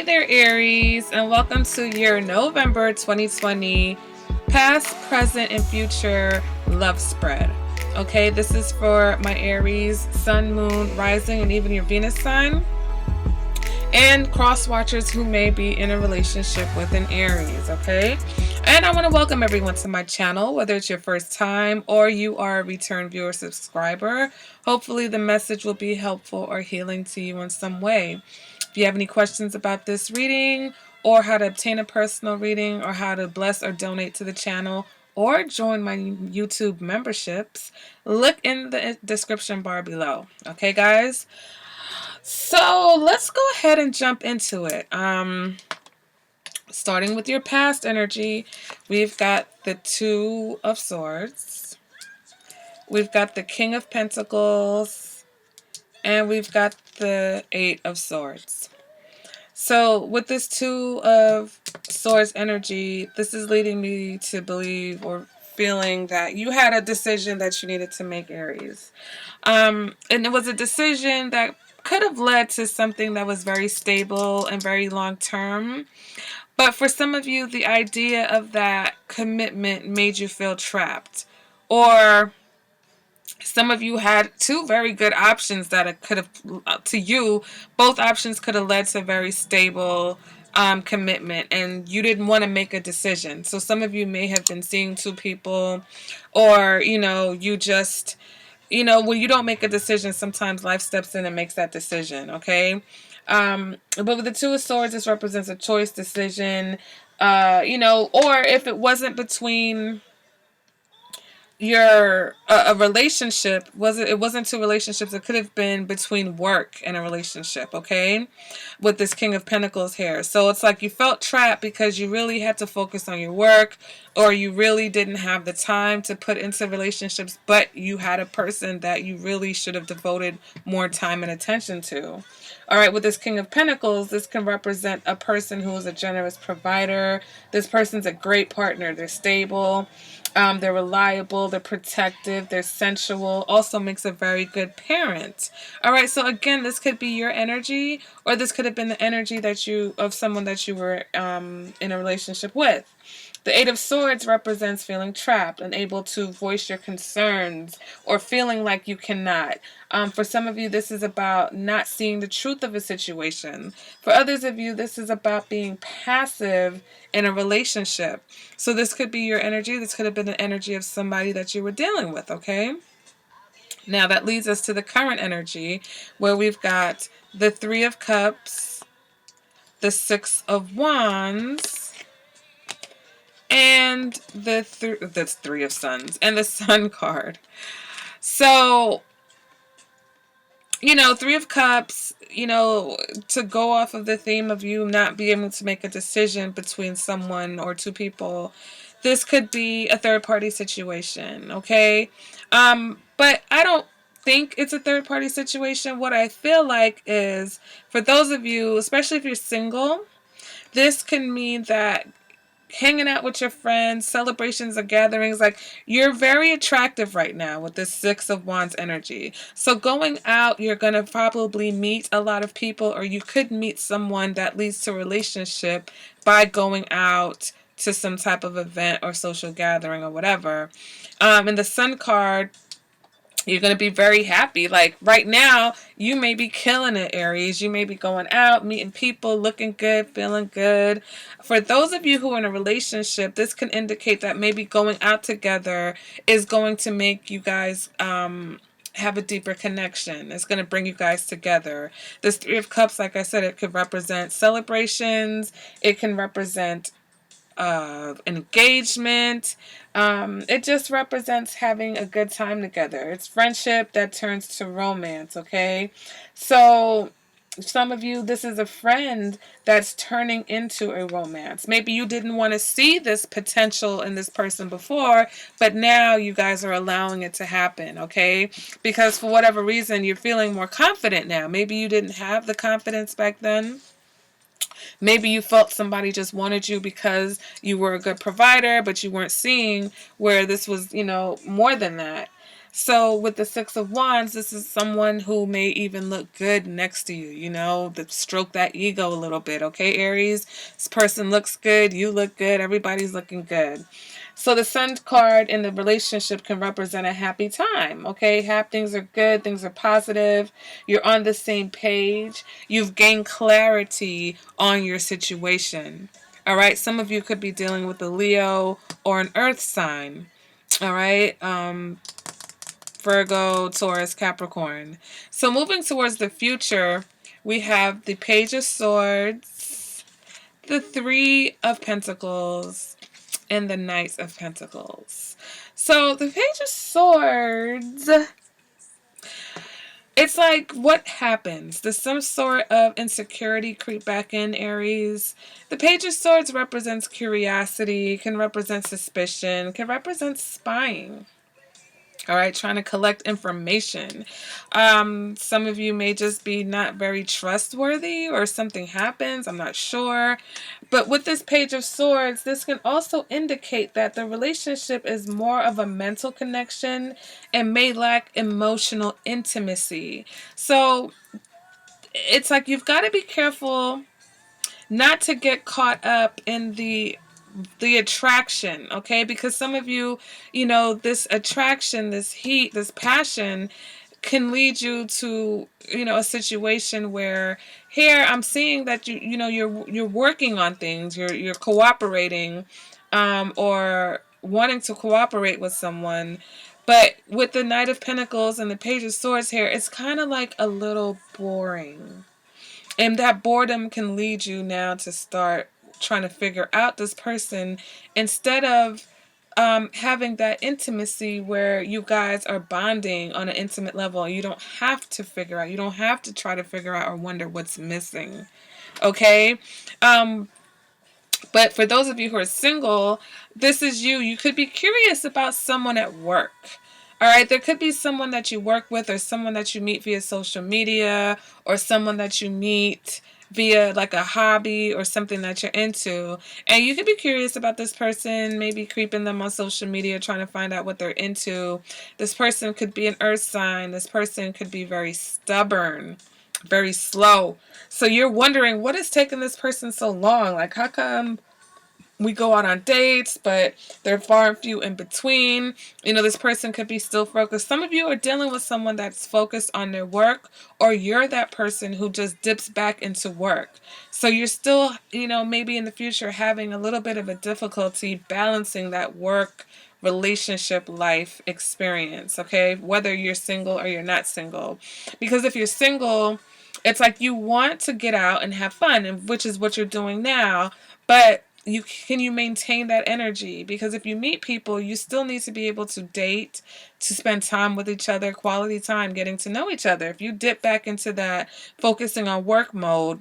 Hey there, Aries, and welcome to your November 2020 past, present, and future love spread. Okay, this is for my Aries, Sun, Moon, Rising, and even your Venus sign, and cross watchers who may be in a relationship with an Aries. Okay, and I want to welcome everyone to my channel, whether it's your first time or you are a return viewer subscriber. Hopefully, the message will be helpful or healing to you in some way. If you have any questions about this reading, or how to obtain a personal reading, or how to bless or donate to the channel, or join my YouTube memberships, look in the description bar below. Okay, guys? So let's go ahead and jump into it. Starting with your past energy, we've got the Two of Swords, we've got the King of Pentacles, and we've got the Eight of Swords. So with this Two of Swords energy, this is leading me to believe or feeling that you had a decision that you needed to make, Aries. And it was a decision that could have led to something that was very stable and very long term. But for some of you, the idea of that commitment made you feel trapped. Or some of you had two very good options that it could have, to you, both options could have led to very stable commitment, and you didn't want to make a decision. So some of you may have been seeing two people, or, you just, when you don't make a decision, sometimes life steps in and makes that decision, okay? But with the Two of Swords, this represents a choice, decision, or if it wasn't between your a relationship, it wasn't two relationships, it could have been between work and a relationship, okay, with this King of Pentacles here. So it's like you felt trapped because you really had to focus on your work, or you really didn't have the time to put into relationships, but you had a person that you really should have devoted more time and attention to. All right, with this King of Pentacles, this can represent a person who is a generous provider. This person's a great partner. They're stable, they're reliable, they're protective, they're sensual, also makes a very good parent. All right, so again, this could be your energy, or this could have been the energy of someone that you were in a relationship with. The Eight of Swords represents feeling trapped, unable to voice your concerns, or feeling like you cannot. For some of you, this is about not seeing the truth of a situation. For others of you, this is about being passive in a relationship. So this could be your energy. This could have been the energy of somebody that you were dealing with, okay? Now that leads us to the current energy, where we've got the Three of Cups, the Six of Wands, and the Three of Suns, and the Sun card. So, Three of Cups, to go off of the theme of you not being able to make a decision between someone or two people, this could be a third-party situation, okay? But I don't think it's a third-party situation. What I feel like is, for those of you, especially if you're single, this can mean that hanging out with your friends, celebrations or gatherings, like, you're very attractive right now with this Six of Wands energy. So going out, you're going to probably meet a lot of people, or you could meet someone that leads to a relationship by going out to some type of event or social gathering or whatever. And the Sun card, you're going to be very happy. Like right now, you may be killing it, Aries. You may be going out, meeting people, looking good, feeling good. For those of you who are in a relationship, this can indicate that maybe going out together is going to make you guys have a deeper connection. It's going to bring you guys together. This Three of Cups, like I said, it could represent celebrations. It can represent engagement. It just represents having a good time together. It's friendship that turns to romance, okay? So some of you, this is a friend that's turning into a romance. Maybe you didn't want to see this potential in this person before, but now you guys are allowing it to happen, okay? Because for whatever reason, you're feeling more confident now. Maybe you didn't have the confidence back then. Maybe you felt somebody just wanted you because you were a good provider, but you weren't seeing where this was, more than that. So with the Six of Wands, this is someone who may even look good next to you, to stroke that ego a little bit, okay, Aries? This person looks good, you look good, everybody's looking good. So the Sun card in the relationship can represent a happy time, okay? Things are good, things are positive, you're on the same page, you've gained clarity on your situation. All right, some of you could be dealing with a Leo or an Earth sign. All right, Virgo, Taurus, Capricorn. So moving towards the future, we have the Page of Swords, the Three of Pentacles, and the Knight of Pentacles. So the Page of Swords, it's like, what happens? Does some sort of insecurity creep back in, Aries? The Page of Swords represents curiosity, can represent suspicion, can represent spying. All right, trying to collect information. Some of you may just be not very trustworthy or something happens. I'm not sure. But with this Page of Swords, this can also indicate that the relationship is more of a mental connection and may lack emotional intimacy. So it's like you've got to be careful not to get caught up in the attraction, okay? Because some of you, this attraction, this heat, this passion can lead you to, a situation where here I'm seeing that you're working on things, you're cooperating, or wanting to cooperate with someone. But with the Knight of Pentacles and the Page of Swords here, it's kind of like a little boring. And that boredom can lead you now to start trying to figure out this person instead of having that intimacy where you guys are bonding on an intimate level. You don't have to figure out. You don't have to try to figure out or wonder what's missing. Okay? But for those of you who are single, this is you. You could be curious about someone at work. All right, there could be someone that you work with or someone that you meet via social media or someone that you meet via like a hobby or something that you're into. And you could be curious about this person, maybe creeping them on social media, trying to find out what they're into. This person could be an earth sign. This person could be very stubborn, very slow. So you're wondering, what is taking this person so long? Like, how come we go out on dates, but they're far and few in between? This person could be still focused. Some of you are dealing with someone that's focused on their work, or you're that person who just dips back into work. So you're still, maybe in the future having a little bit of a difficulty balancing that work relationship life experience, okay? Whether you're single or you're not single. Because if you're single, it's like you want to get out and have fun, and which is what you're doing now, but you maintain that energy? Because if you meet people, you still need to be able to date, to spend time with each other, quality time, getting to know each other. If you dip back into that focusing on work mode,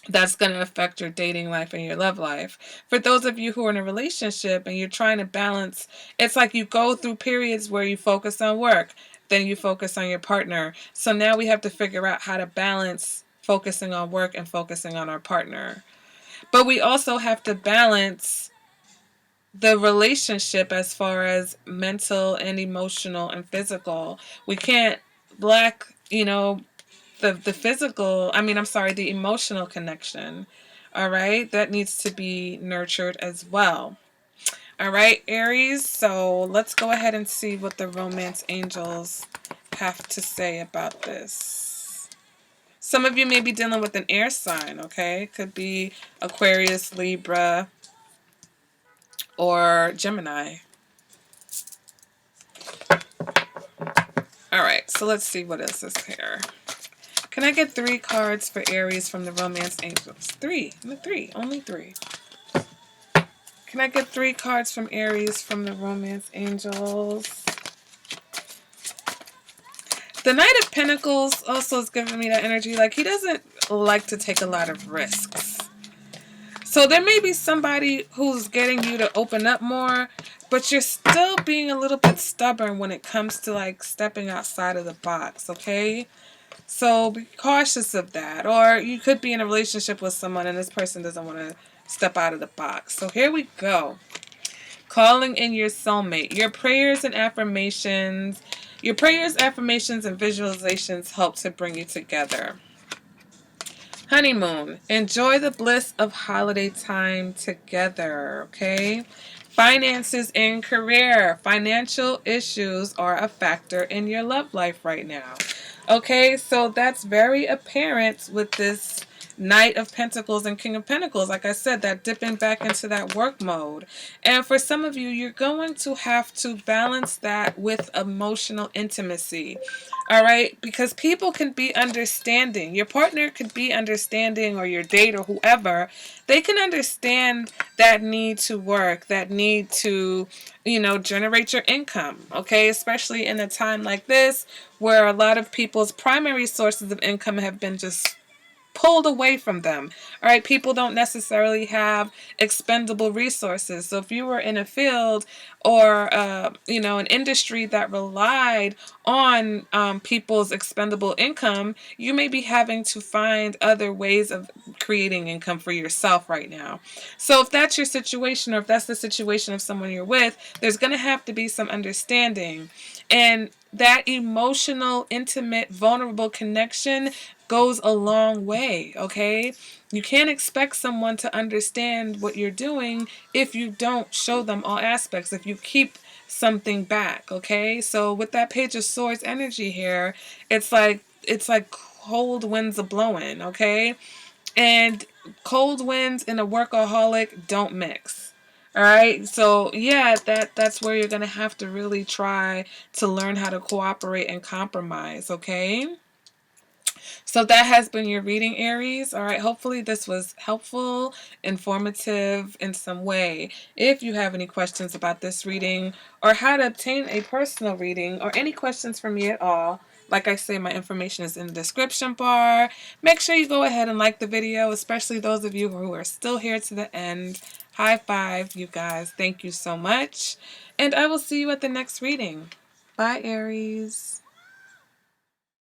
that's going to affect your dating life and your love life. For those of you who are in a relationship and you're trying to balance, it's like you go through periods where you focus on work, then you focus on your partner. So now we have to figure out how to balance focusing on work and focusing on our partner. But we also have to balance the relationship as far as mental and emotional and physical. We can't lack, the physical, the emotional connection. All right? That needs to be nurtured as well. All right, Aries. So let's go ahead and see what the romance angels have to say about this. Some of you may be dealing with an air sign, okay? Could be Aquarius, Libra, or Gemini. All right, so let's see what is this here. Can I get 3 cards for Aries from the romance angels? 3. Only 3. Can I get 3 cards from Aries from the romance angels? The Knight of Pentacles also is giving me that energy. Like, he doesn't like to take a lot of risks. So there may be somebody who's getting you to open up more, but you're still being a little bit stubborn when it comes to like stepping outside of the box, okay? So be cautious of that. Or you could be in a relationship with someone and this person doesn't want to step out of the box. So here we go. calling in your soulmate. Your prayers, affirmations, and visualizations help to bring you together. Honeymoon. Enjoy the bliss of holiday time together, okay? Finances and career. Financial issues are a factor in your love life right now. Okay, so that's very apparent with this Knight of Pentacles and King of Pentacles. Like I said, that dipping back into that work mode. And for some of you, you're going to have to balance that with emotional intimacy. All right, because people can be understanding. Your partner could be understanding, or your date, or whoever. They can understand that need to work, that need to, generate your income. Okay, especially in a time like this where a lot of people's primary sources of income have been just pulled away from them. All right, people don't necessarily have expendable resources. So if you were in a field or an industry that relied on people's expendable income, you may be having to find other ways of creating income for yourself right now. So if that's your situation, or if that's the situation of someone you're with, there's going to have to be some understanding. And that emotional, intimate, vulnerable connection goes a long way, okay? You can't expect someone to understand what you're doing if you don't show them all aspects, if you keep something back, okay? So with that Page of Swords energy here, it's like cold winds are blowing, okay? And cold winds and a workaholic don't mix. All right, so yeah, that's where you're gonna have to really try to learn how to cooperate and compromise. Okay, so that has been your reading, Aries. All right, hopefully this was helpful, informative in some way. If you have any questions about this reading, or how to obtain a personal reading, or any questions for me at all, like I say, my information is in the description bar. Make sure you go ahead and like the video, especially those of you who are still here to the end. High five, you guys. Thank you so much. And I will see you at the next reading. Bye, Aries.